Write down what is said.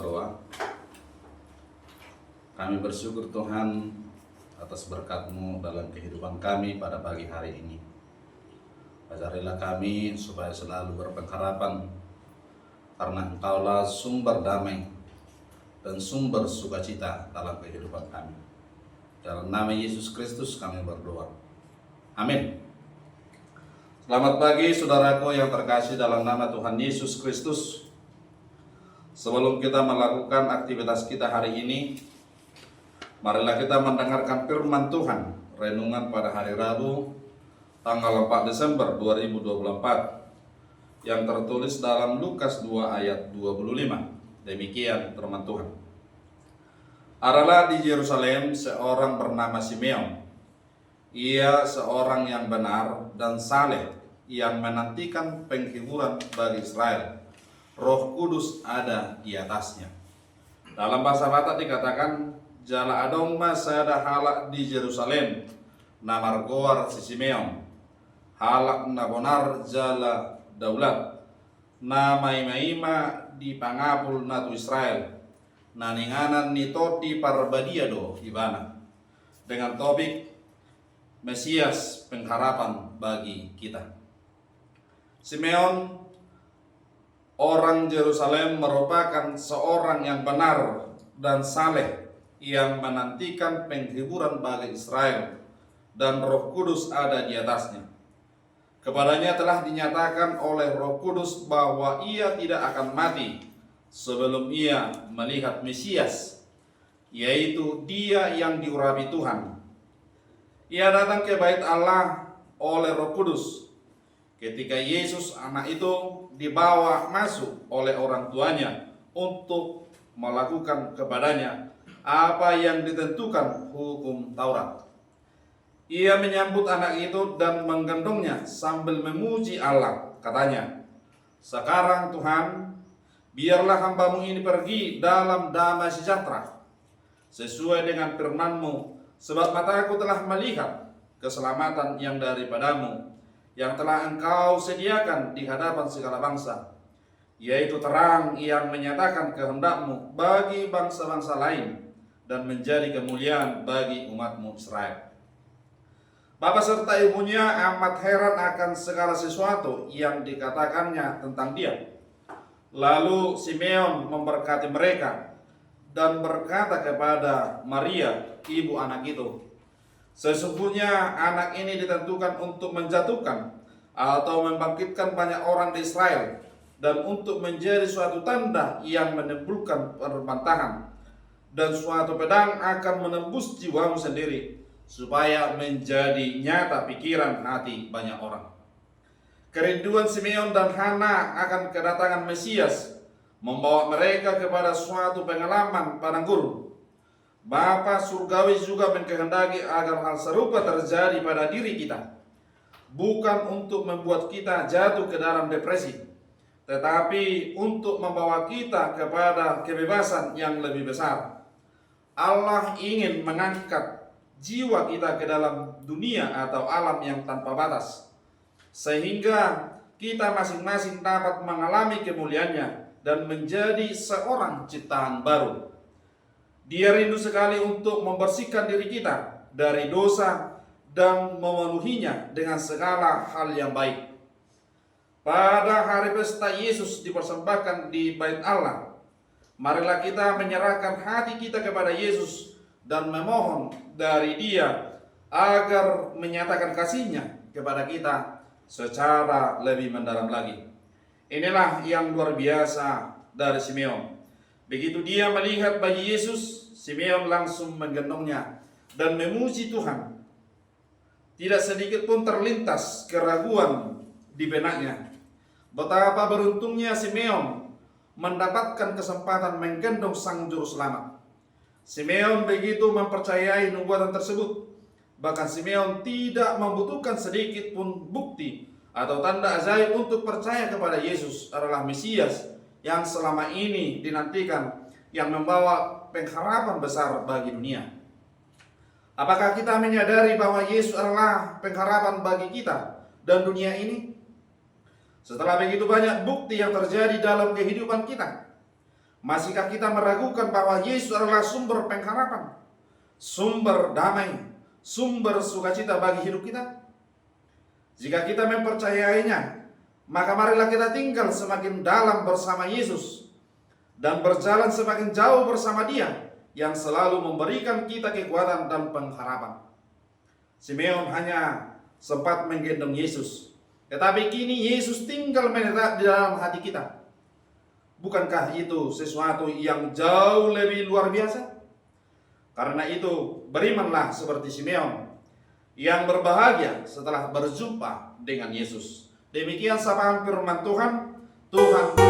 berdoa. Kami bersyukur Tuhan atas berkat-Mu dalam kehidupan kami pada pagi hari ini. Ajarilah kami supaya selalu berpengharapan, karena Engkaulah sumber damai dan sumber sukacita dalam kehidupan kami. Dalam nama Yesus Kristus kami berdoa. Amin. Selamat pagi saudaraku yang terkasih dalam nama Tuhan Yesus Kristus. Sebelum kita melakukan aktivitas kita hari ini, marilah kita mendengarkan firman Tuhan, renungan pada hari Rabu, tanggal 4 Desember 2024, yang tertulis dalam Lukas 2 ayat 25. Demikian firman Tuhan. Adalah di Yerusalem seorang bernama Simeon. Ia seorang yang benar dan saleh, yang menantikan penghiburan bagi Israel. Roh Kudus ada di atasnya. Dalam bahasa Batak dikatakan, jala adong masada halak di Yerusalem, namar goar si Simeon. Halak nabonar jala daulat, namai maima di pangapul natu Israel. Naninganan nitoti parbadiado ibana. Dengan topik Mesias, pengharapan bagi kita. Simeon, orang Yerusalem, merupakan seorang yang benar dan saleh, yang menantikan penghiburan bagi Israel, dan Roh Kudus ada di atasnya. Kepadanya telah dinyatakan oleh Roh Kudus bahwa ia tidak akan mati sebelum ia melihat Mesias, yaitu Dia yang diurapi Tuhan. Ia datang ke bait Allah oleh Roh Kudus ketika Yesus anak itu dibawa masuk oleh orang tuanya untuk melakukan kepadanya apa yang ditentukan hukum Taurat. Ia menyambut anak itu dan menggendongnya sambil memuji Allah. Katanya, "Sekarang Tuhan, biarlah hamba-Mu ini pergi dalam damai sejahtera, sesuai dengan firman-Mu, sebab mataku telah melihat keselamatan yang daripada-Mu, yang telah Engkau sediakan di hadapan segala bangsa, yaitu terang yang menyatakan kehendak-Mu bagi bangsa-bangsa lain, dan menjadi kemuliaan bagi umat-Mu Israel." Bapak serta ibunya amat heran akan segala sesuatu yang dikatakannya tentang dia. Lalu Simeon memberkati mereka dan berkata kepada Maria, ibu anak itu, "Sesungguhnya anak ini ditentukan untuk menjatuhkan atau membangkitkan banyak orang di Israel, dan untuk menjadi suatu tanda yang menimbulkan perbantahan, dan suatu pedang akan menembus jiwamu sendiri, supaya menjadi nyata pikiran hati banyak orang." Kerinduan Simeon dan Hana akan kedatangan Mesias membawa mereka kepada suatu pengalaman padang gurun. Bapa surgawi juga mengkehendaki agar hal serupa terjadi pada diri kita, bukan untuk membuat kita jatuh ke dalam depresi, tetapi untuk membawa kita kepada kebebasan yang lebih besar. Allah ingin mengangkat jiwa kita ke dalam dunia atau alam yang tanpa batas, sehingga kita masing-masing dapat mengalami kemuliaannya dan menjadi seorang ciptaan baru. Dia rindu sekali untuk membersihkan diri kita dari dosa dan memenuhinya dengan segala hal yang baik. Pada hari pesta Yesus dipersembahkan di bait Allah, marilah kita menyerahkan hati kita kepada Yesus dan memohon dari Dia agar menyatakan kasih-Nya kepada kita secara lebih mendalam lagi. Inilah yang luar biasa dari Simeon. Begitu dia melihat bayi Yesus, Simeon langsung menggendongnya dan memuji Tuhan. Tidak sedikit pun terlintas keraguan di benaknya. Betapa beruntungnya Simeon mendapatkan kesempatan menggendong Sang Juru Selamat. Simeon begitu mempercayai nubuatan tersebut. Bahkan Simeon tidak membutuhkan sedikit pun bukti atau tanda ajaib untuk percaya kepada Yesus adalah Mesias yang selama ini dinantikan, yang membawa pengharapan besar bagi dunia. Apakah kita menyadari bahwa Yesus adalah pengharapan bagi kita dan dunia ini? Setelah begitu banyak bukti yang terjadi dalam kehidupan kita, Masihkah kita meragukan bahwa Yesus adalah sumber pengharapan, sumber damai, sumber sukacita bagi hidup kita? Jika kita mempercayainya, maka marilah kita tinggal semakin dalam bersama Yesus dan berjalan semakin jauh bersama Dia yang selalu memberikan kita kekuatan dan pengharapan. Simeon hanya sempat menggendong Yesus, tetapi kini Yesus tinggal menetap di dalam hati kita. Bukankah itu sesuatu yang jauh lebih luar biasa? Karena itu, berimanlah seperti Simeon yang berbahagia setelah berjumpa dengan Yesus. Demikian sapaan firman Tuhan. Tuhan